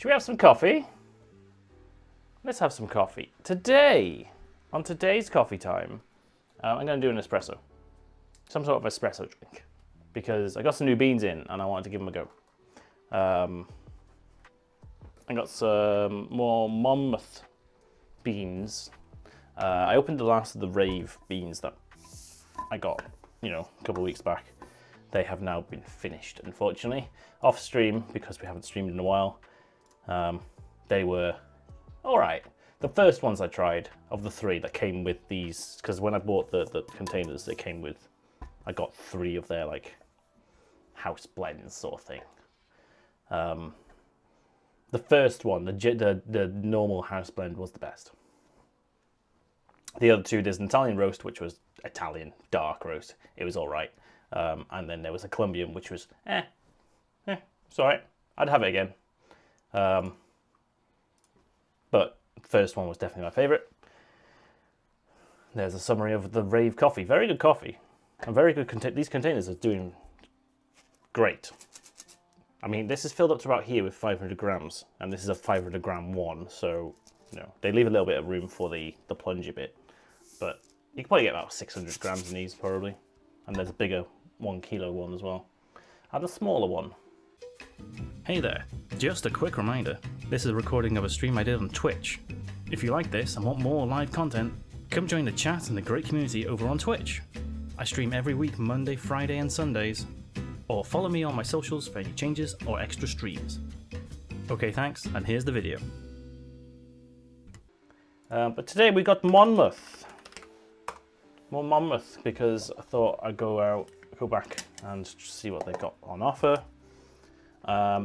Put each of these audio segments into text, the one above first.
Should we have some coffee? Let's have some coffee. Today, on today's coffee time, I'm going to do an espresso. Some sort of espresso drink. Because I got some new beans in and I wanted to give them a go. I got some more Monmouth beans. I opened the last of the Rave beans that I got, a couple of weeks back. They have now been finished, unfortunately. Off stream, because we haven't streamed in a while. They were all right. The first ones I tried, of the 3 that came with these, because when I bought the containers, they came with, I got 3 of their, house blends sort of thing. The first one, the normal house blend, was the best. The other 2, there's an Italian roast, which was Italian dark roast. It was all right. And then there was a Colombian, which was, it's all right. I'd have it again. But the first one was definitely my favorite. There's a summary of the Rave coffee. Very good coffee. And very good, these containers are doing great. I mean, this is filled up to about here with 500 grams, and this is a 500 gram one, so, they leave a little bit of room for the plunger bit. But you can probably get about 600 grams in these, probably. And there's a bigger 1 kilo one as well. And a smaller one. Hey there, just a quick reminder. This is a recording of a stream I did on Twitch. If you like this and want more live content, come join the chat and the great community over on Twitch. I stream every week, Monday, Friday, and Sundays. Or follow me on my socials for any changes or extra streams. Okay, thanks, and here's the video. But today we got Monmouth. More Monmouth, because I thought I'd go back and see what they've got on offer.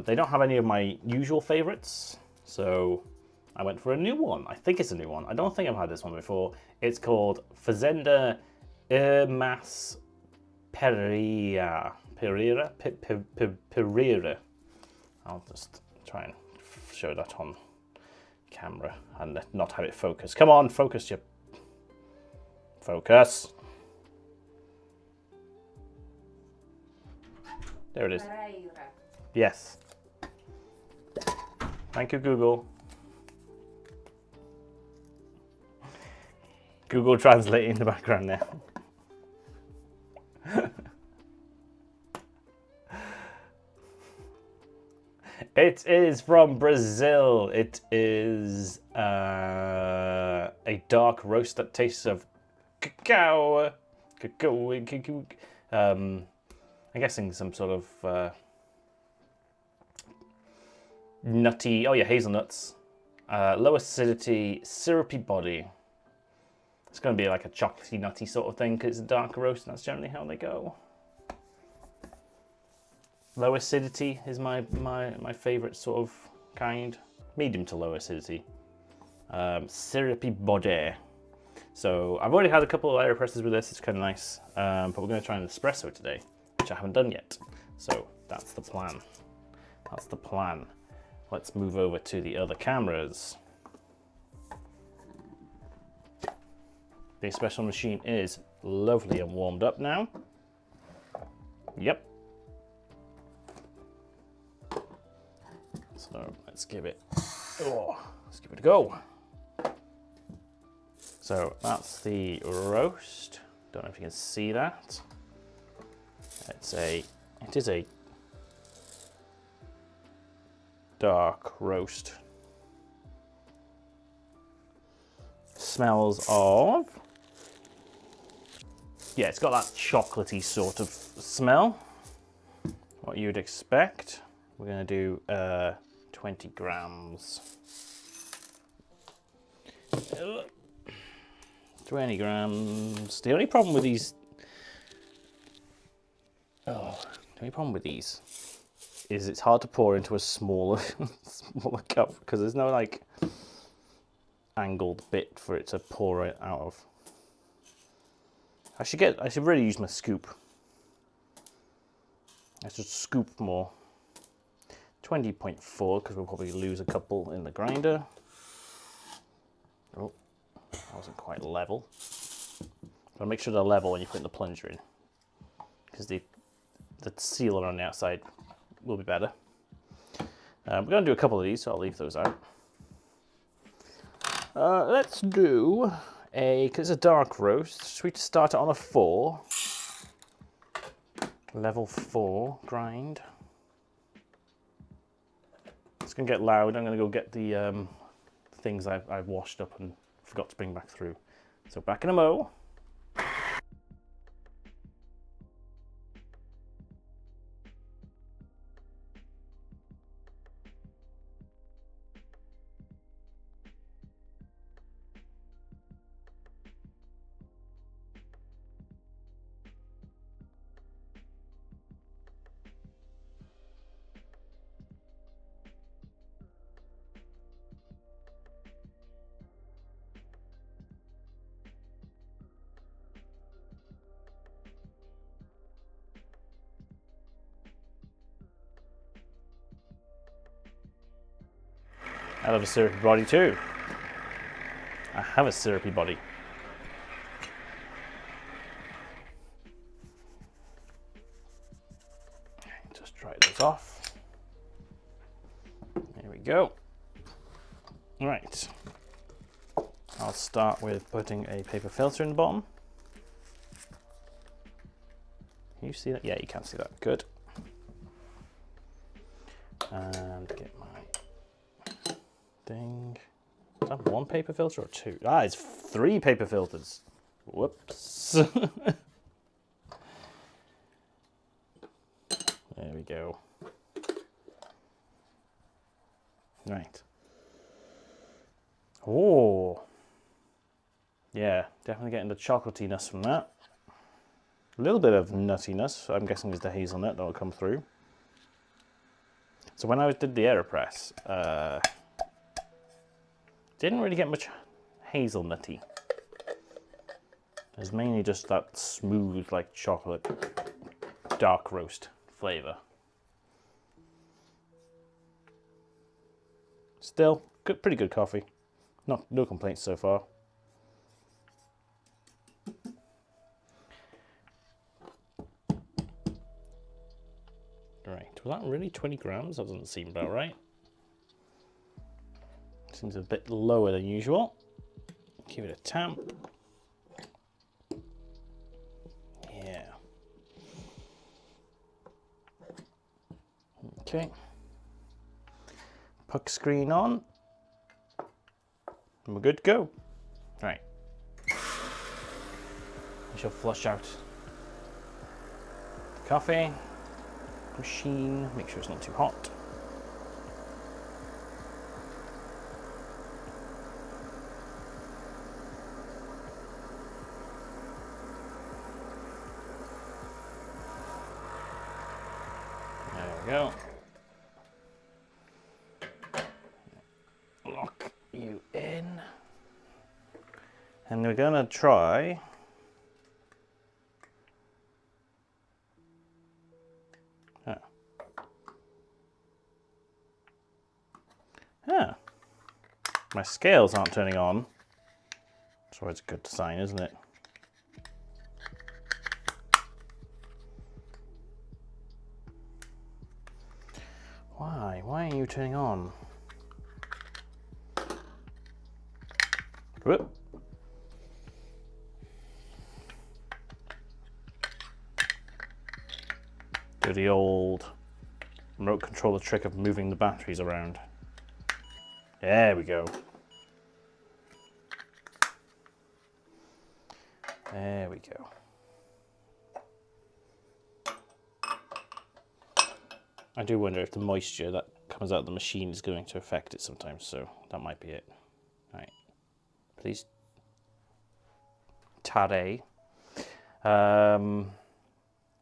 They don't have any of my usual favorites, so I went for a new one. I think it's a new one. I don't think I've had this one before. It's called Fazenda Mas Pereira. Pereira. I'll just try and show that on camera and not have it focus. Come on, focus, you. Focus. There it is. Yes. Thank you, Google. Google Translate in the background now. It is from Brazil. It is a dark roast that tastes of cacao. I'm guessing some sort of nutty, hazelnuts, low acidity, syrupy body. It's going to be like a chocolatey, nutty sort of thing because it's a dark roast, and that's generally how they go. Low acidity is my favorite sort of kind. Medium to low acidity. Syrupy body. So I've already had a couple of AeroPresses with this. It's kind of nice. But we're going to try an espresso today, which I haven't done yet. So that's the plan. That's the plan. Let's move over to the other cameras. The espresso machine is lovely and warmed up now. Yep. So let's give it a go. So that's the roast. Don't know if you can see that. It is a dark roast. Smells of, it's got that chocolatey sort of smell. What you'd expect. We're gonna do 20 grams. 20 grams. The only problem with these, is it's hard to pour into a smaller cup because there's no angled bit for it to pour it out of. I should really use my scoop. I should scoop more. 20.4 because we'll probably lose a couple in the grinder. Oh, that wasn't quite level. But make sure they're level when you put the plunger in, because the seal around the outside will be better. We're going to do a couple of these, so I'll leave those out. Let's do because it's a dark roast, should we start it on a 4? Level 4 grind. It's going to get loud. I'm going to go get the things I've washed up and forgot to bring back through. So back in a mo. I love a syrupy body too. I have a syrupy body. Just dry those off. There we go. Right. I'll start with putting a paper filter in the bottom. Can you see that? Yeah, you can see that. Good. And get my thing. Is that 1 paper filter or 2? Ah, it's 3 paper filters. Whoops. There we go. Right. Oh. Yeah, definitely getting the chocolatiness from that. A little bit of nuttiness, I'm guessing is the hazelnut that'll come through. So when I did the AeroPress, didn't really get much hazelnutty. There's mainly just that smooth, like chocolate, dark roast flavour. Still, good, pretty good coffee. No complaints so far. Right, was that really 20 grams? That doesn't seem about right. Seems a bit lower than usual. Give it a tamp. Yeah. Okay. Puck screen on. And we're good to go. Right. I shall flush out the coffee machine. Make sure it's not too hot. Go. Lock you in. And we're gonna try my scales aren't turning on. That's always a good sign, isn't it? Why? Why are you turning on? Whoop. Do the old remote controller trick of moving the batteries around. There we go. There we go. I do wonder if the moisture that comes out of the machine is going to affect it sometimes, so that might be it. All right, please. Tade. Yeah,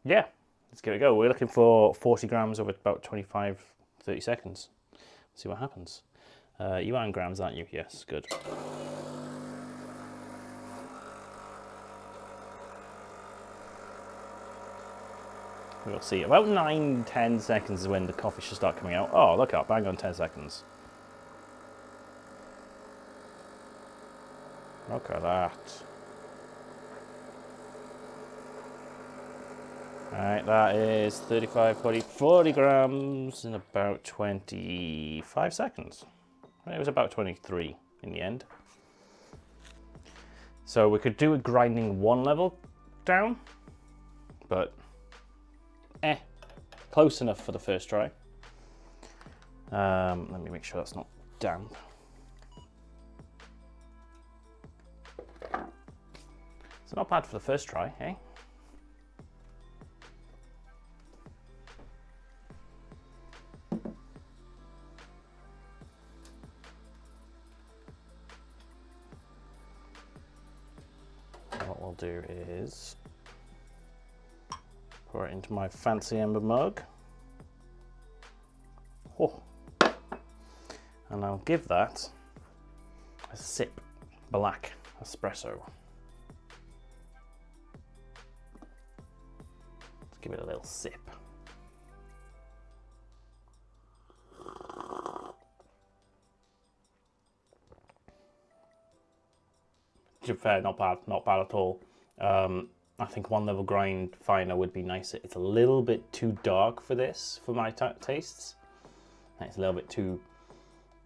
let's give it a go. We're looking for 40 grams over about 25, 30 seconds. See what happens. You are in grams, aren't you? Yes, good. We'll see. About 9-10 seconds is when the coffee should start coming out. Oh, look up, bang on 10 seconds. Look at that. All right, that is 35, 40 grams in about 25 seconds. It was about 23 in the end. So we could do a grinding 1 level down, but close enough for the first try. Let me make sure that's not damp. It's not bad for the first try, eh? What we'll do is pour it into my fancy amber mug. Oh. And I'll give that a sip, black espresso. Let's give it a little sip. To be fair, not bad at all. I think 1 level grind finer would be nicer. It's a little bit too dark for this, for my tastes. It's a little bit too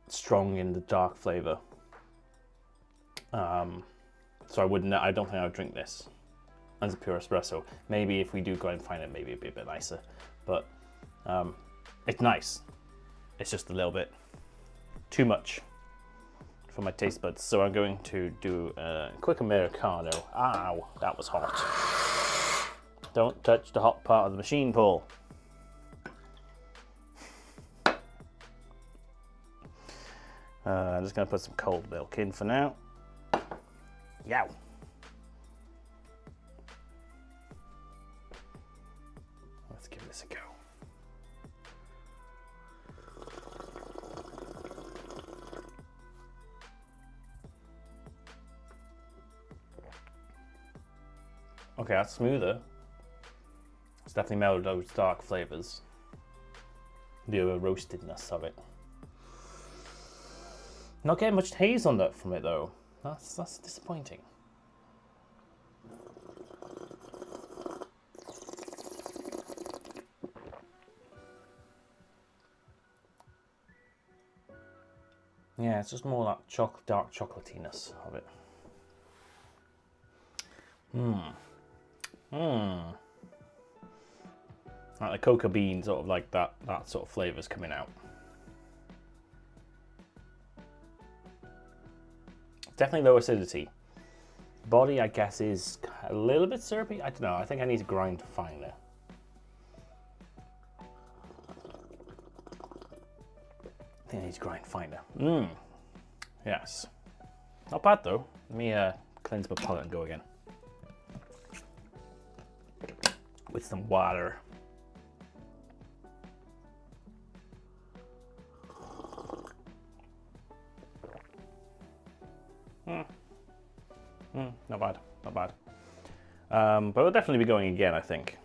strong in the dark flavor. So I don't think I would drink this as a pure espresso. Maybe if we do grind finer, maybe it'd be a bit nicer. But it's nice. It's just a little bit too much for my taste buds. So I'm going to do a quick Americano. Ow, that was hot. Don't touch the hot part of the machine, Paul. I'm just going to put some cold milk in for now. Yow. Let's give this a go. Okay, that's smoother. It's definitely mellowed those dark flavors. The roastedness of it. Not getting much hazelnut from it though. That's disappointing. Yeah, it's just more that dark chocolatiness of it. Like the cocoa bean, sort of like that sort of flavour's coming out. Definitely low acidity. Body, I guess, is a little bit syrupy. I don't know. I think I need to grind finer. Yes. Not bad though. Let me cleanse my palate and go again. With some water. Not bad, not bad. But we'll definitely be going again, I think.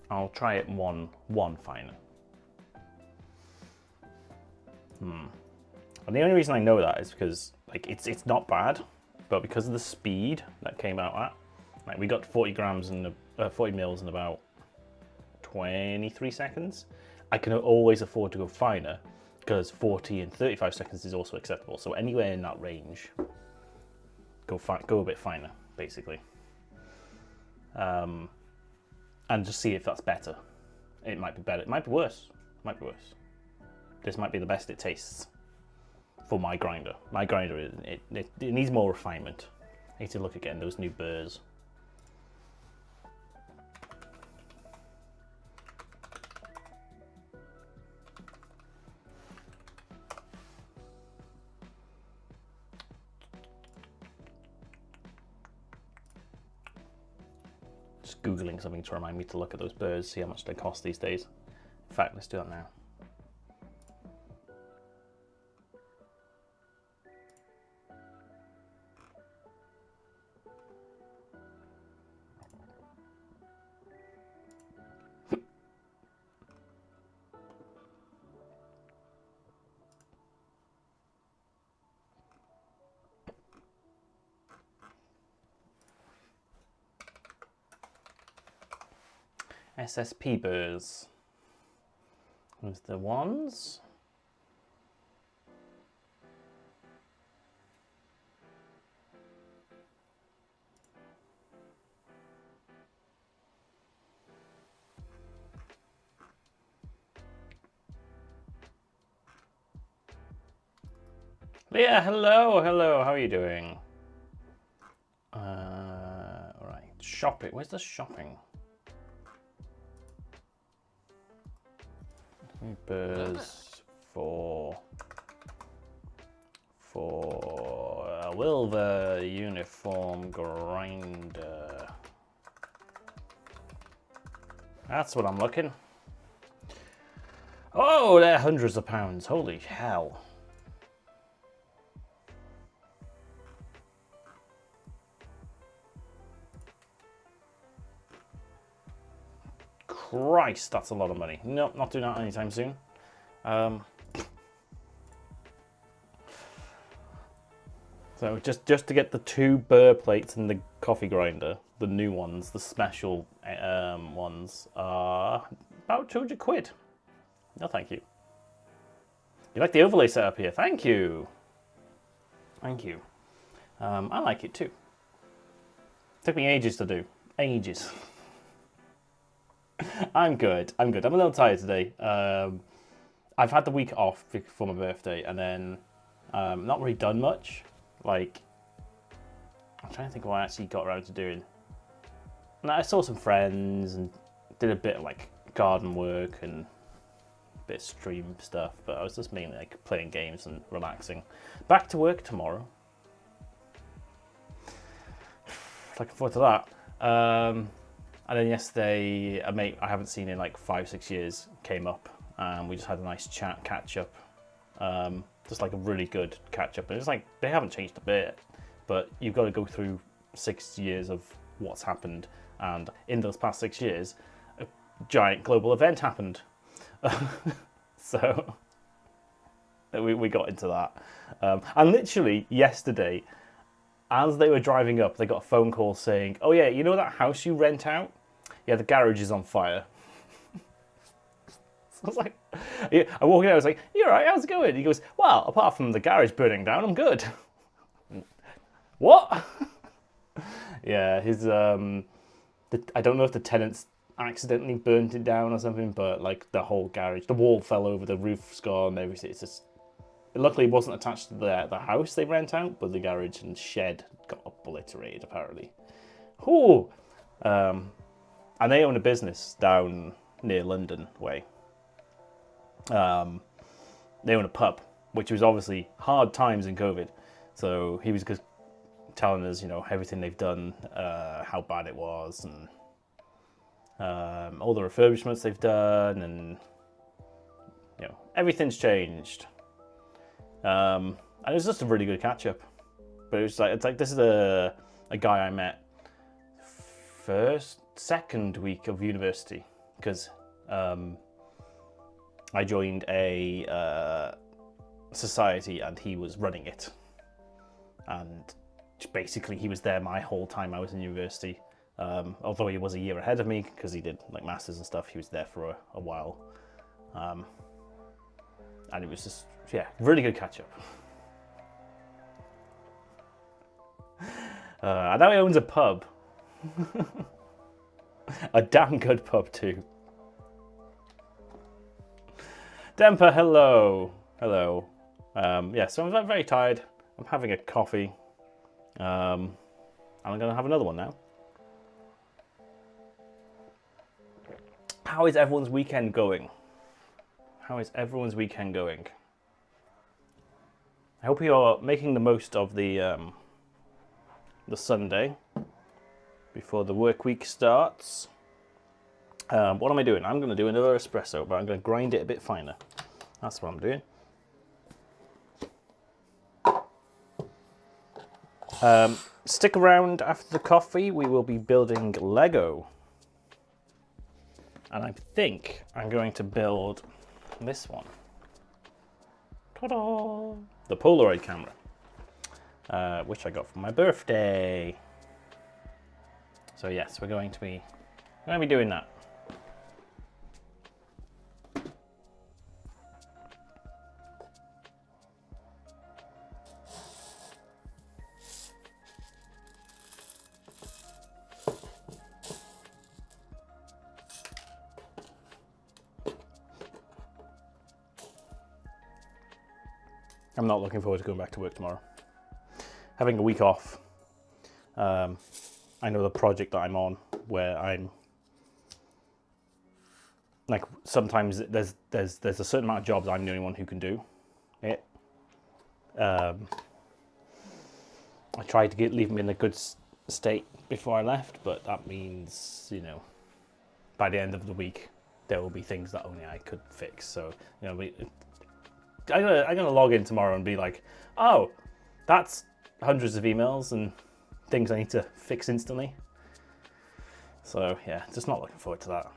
I'll try it one finer. And the only reason I know that is because like it's not bad, but because of the speed that came out at, like we got 40 grams and 40 mils in about 23 seconds. I can always afford to go finer because 40 and 35 seconds is also acceptable. So anywhere in that range, go a bit finer, basically. And just see if that's better. It might be better. It might be worse. It might be worse. This might be the best it tastes for my grinder. My grinder, it needs more refinement. I need to look at getting those new burrs. Just Googling something to remind me to look at those burrs, see how much they cost these days. In fact, let's do that now. SSP burrs. Who's the ones? Leah, hello, hello, how are you doing? Right, shopping, where's the shopping? Burrs for Wilver uniform grinder. That's what I'm looking. Oh, they're hundreds of pounds, holy hell. Christ, that's a lot of money. Nope, not doing that anytime soon. So just to get the 2 burr plates and the coffee grinder, the new ones, the special ones, are about 200 quid. No, thank you. You like the overlay setup here? Thank you. Thank you. I like it too. Took me ages to do. Ages. I'm good. I'm good. I'm a little tired today. I've had the week off for my birthday, and then not really done much. Like, I'm trying to think of what I actually got around to doing. And I saw some friends and did a bit of like garden work and a bit of stream stuff, but I was just mainly like playing games and relaxing. Back to work tomorrow. Looking forward to that. And then yesterday, a mate I haven't seen in like 5-6 years came up, and we just had a nice chat, catch up. Just like a really good catch up. And it's like, they haven't changed a bit, but you've got to go through 6 years of what's happened. And in those past 6 years, a giant global event happened. So we got into that. And literally yesterday, as they were driving up, they got a phone call saying, oh yeah, you know that house you rent out? Yeah, the garage is on fire. So I was like, I walked in, I was like, you all right, how's it going? He goes, well, apart from the garage burning down, I'm good. What? Yeah, his, I don't know if the tenants accidentally burnt it down or something, but like the whole garage, the wall fell over, the roof's gone, everything. It's just, luckily it wasn't attached to the house they rent out, but the garage and shed got obliterated apparently. Ooh. And they own a business down near London way. They own a pub, which was obviously hard times in COVID. So he was just telling us, you know, everything they've done, how bad it was, and all the refurbishments they've done, and you know, everything's changed. And it was just a really good catch up. But it's like this is a guy I met second week of university, because I joined a society and he was running it, and basically he was there my whole time I was in university. Although he was a year ahead of me because he did like masters and stuff, he was there for a while, and it was just, yeah, really good catch up. And now he owns a pub. A damn good pub too. Demper, hello. Hello. Yeah, so I'm very tired. I'm having a coffee. And I'm going to have another one now. How is everyone's weekend going? How is everyone's weekend going? I hope you're making the most of the Sunday before the work week starts. What am I doing? I'm going to do another espresso, but I'm going to grind it a bit finer. That's what I'm doing. Stick around after the coffee. We will be building Lego. And I think I'm going to build this one. Ta-da! The Polaroid camera, which I got for my birthday. So yes, we're going to be doing that. I'm not looking forward to going back to work tomorrow. Having a week off. I know the project that I'm on where I'm like, sometimes there's a certain amount of jobs I'm the only one who can do it. I tried to leave them in a good state before I left, but that means, you know, by the end of the week there will be things that only I could fix. So, you know, I'm gonna log in tomorrow and be like, oh, that's hundreds of emails and things I need to fix instantly. So yeah, just not looking forward to that.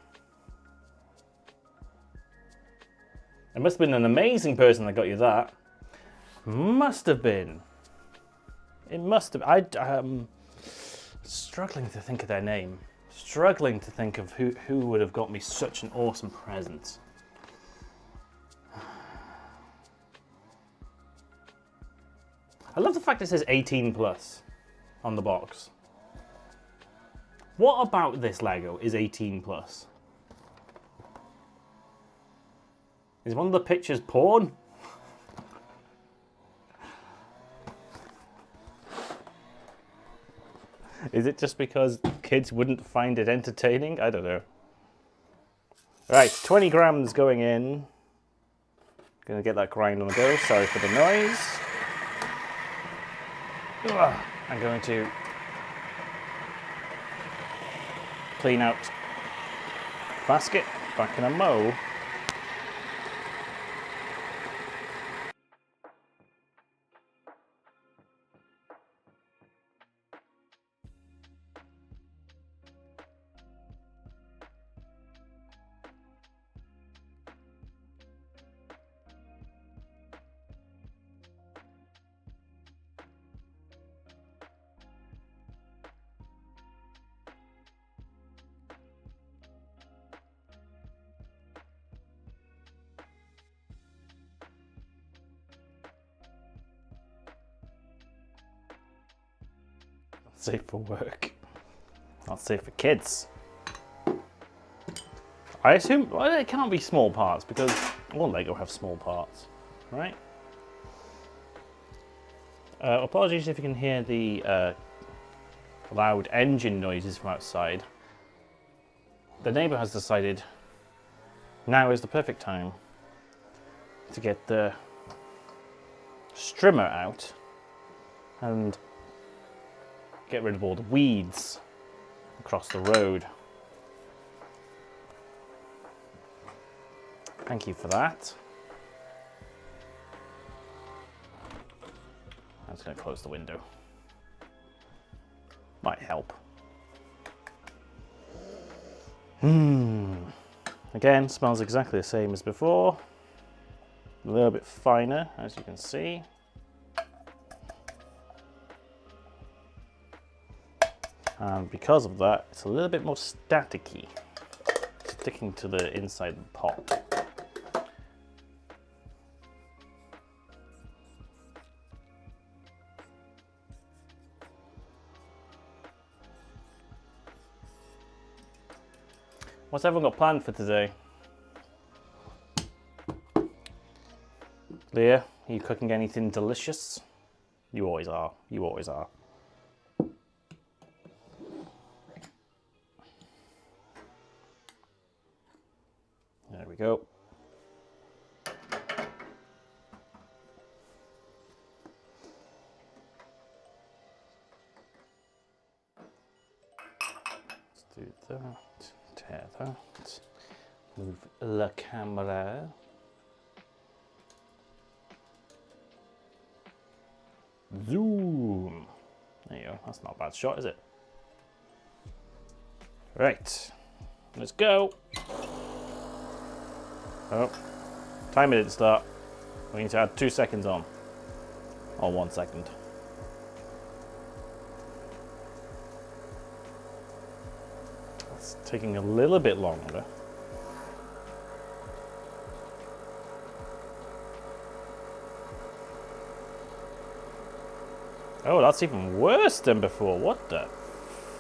It must have been an amazing person that got you that. Must have been. It must have. I'm struggling to think of their name. Struggling to think of who would have got me such an awesome present. I love the fact it says 18 plus on the box. What about this Lego is 18 plus? Is one of the pictures porn? Is it just because kids wouldn't find it entertaining? I don't know. Right, 20 grams going in. Gonna get that grind on the go. Sorry for the noise. Ugh. I'm going to clean out basket back in a mow. Safe for work. Not safe for kids. I assume, well, it can't be small parts because all Lego have small parts, right? Apologies if you can hear the loud engine noises from outside. The neighbor has decided now is the perfect time to get the strimmer out and get rid of all the weeds across the road. Thank you for that. I'm just going to close the window. Might help. Again, smells exactly the same as before. A little bit finer, as you can see. And because of that, it's a little bit more staticky, sticking to the inside of the pot. What's everyone got planned for today? Leah, are you cooking anything delicious? You always are. You always are. There we go. Let's do that. Tear that. Move the camera. Zoom. There you go. That's not a bad shot, is it? Right. Let's go. Oh, timer didn't start. We need to add 2 seconds on. Or 1 second. It's taking a little bit longer. Oh, that's even worse than before. What the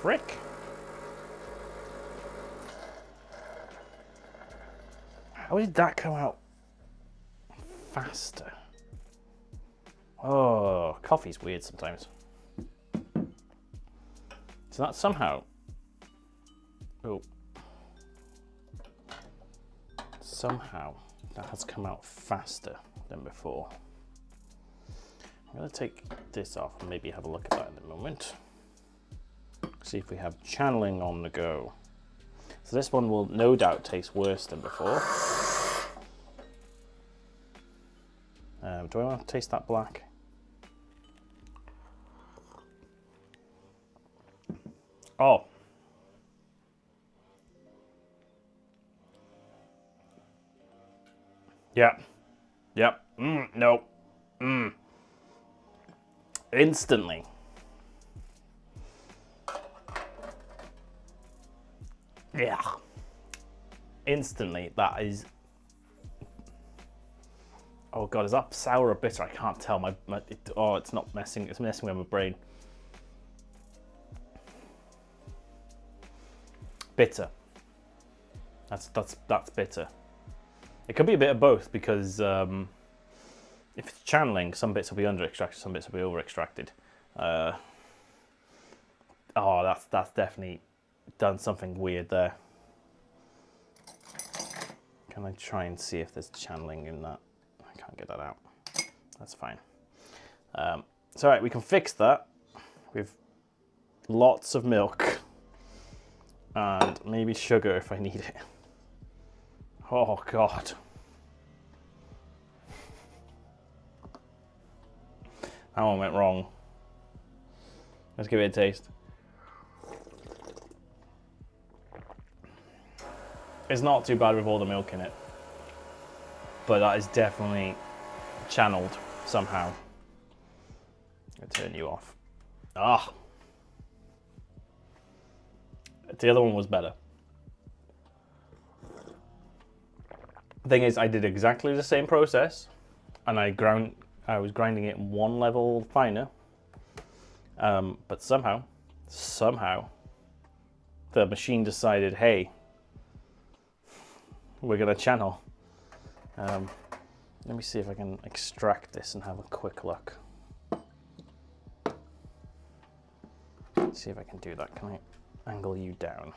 frick? How did that come out faster? Oh, coffee's weird sometimes. So that somehow, somehow that has come out faster than before. I'm going to take this off and maybe have a look at that in a moment. See if we have channeling on the go. So this one will no doubt taste worse than before. Do I want to taste that black? Oh. Yep. Yep. No. Instantly. Yeah. Instantly, that is... Oh God, is that sour or bitter? I can't tell. It's not messing. It's messing with my brain. Bitter. That's bitter. It could be a bit of both because if it's channeling, some bits will be under extracted, some bits will be over extracted. Oh, that's definitely done something weird there. Can I try and see if there's channeling in that? I can't get that out. That's fine. It's all right, we can fix that with lots of milk and maybe sugar if I need it. Oh God. That one went wrong. Let's give it a taste. It's not too bad with all the milk in it, but that is definitely channeled somehow. I'll turn you off. Ah, the other one was better. The thing is, I did exactly the same process, and I was grinding it one level finer, but somehow, the machine decided, hey, we're gonna channel. Let me see if I can extract this and have a quick look. Let's see if I can do that. Can I angle you down?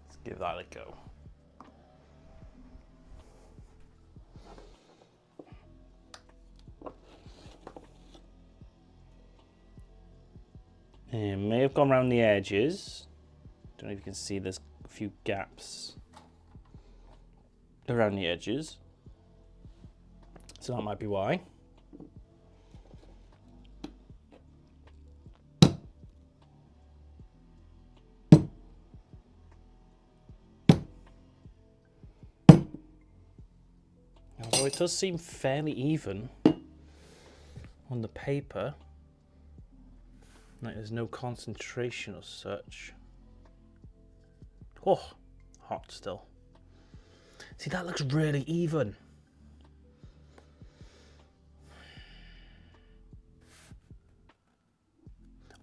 Let's give that a go. It may have gone around the edges. Don't know if you can see there's a few gaps around the edges. So that might be why. Although it does seem fairly even on the paper. Like there's no concentration as such. Oh, hot still. See, that looks really even.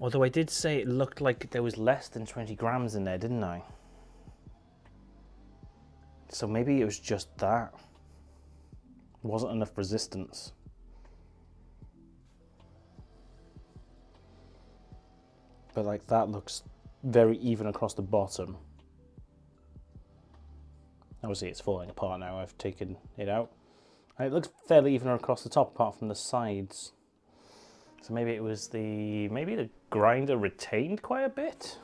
Although I did say it looked like there was less than 20 grams in there, didn't I? So maybe it was just that. There wasn't enough resistance. But like that looks very even across the bottom. Obviously it's falling apart now, I've taken it out. And it looks fairly even across the top apart from the sides. So maybe it was maybe the grinder retained quite a bit?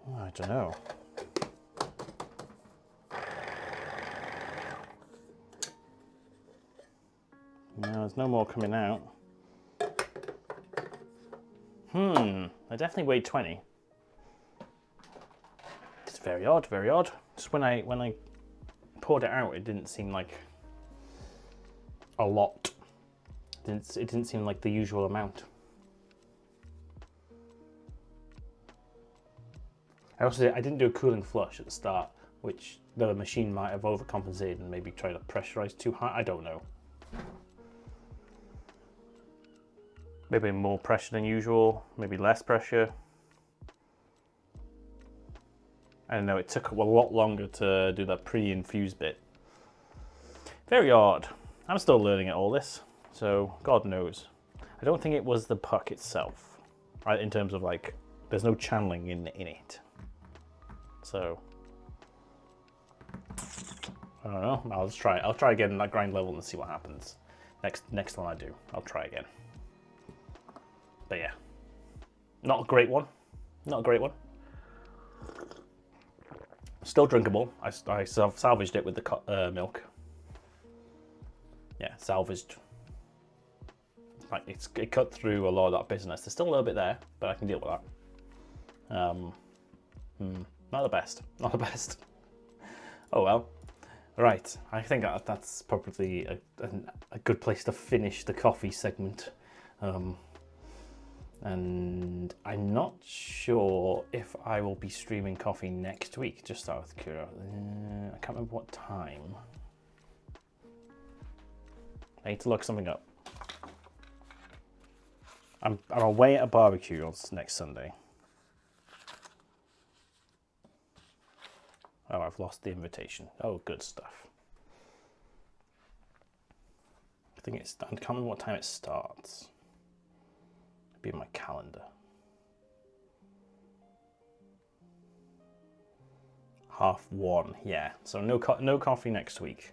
Oh, I don't know. No, there's no more coming out. I definitely weighed 20. It's very odd, very odd. Just when I poured it out, it didn't seem like a lot. It didn't seem like the usual amount. I didn't do a cooling flush at the start, which the machine might have overcompensated and maybe tried to pressurize too high. I don't know. Maybe more pressure than usual, maybe less pressure. I don't know, it took a lot longer to do that pre-infused bit. Very odd. I'm still learning at all this, so God knows. I don't think it was the puck itself, right? In terms of like, there's no channeling in it. So, I don't know. I'll just try it. I'll try again at that grind level and see what happens. Next one I do, I'll try again. But yeah, not a great one. Not a great one. Still drinkable. I salvaged it with the milk. Yeah, salvaged. Like it cut through a lot of that bitterness. There's still a little bit there, but I can deal with that. Not the best. Not the best. Oh well. Right. I think that's probably a good place to finish the coffee segment. And I'm not sure if I will be streaming coffee next week, just out of curiosity. I can't remember what time. I need to look something up. I'm away at a barbecue on next Sunday. Oh, I've lost the invitation. Oh, good stuff. I can't remember what time it starts. It'll be in my calendar. 1:30, yeah. So no coffee next week.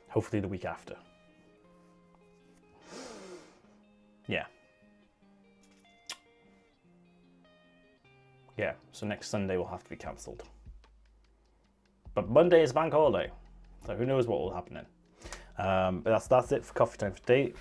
Hopefully the week after. Yeah. Yeah, so next Sunday will have to be cancelled. But Monday is bank holiday, so who knows what will happen then. But that's it for coffee time for today.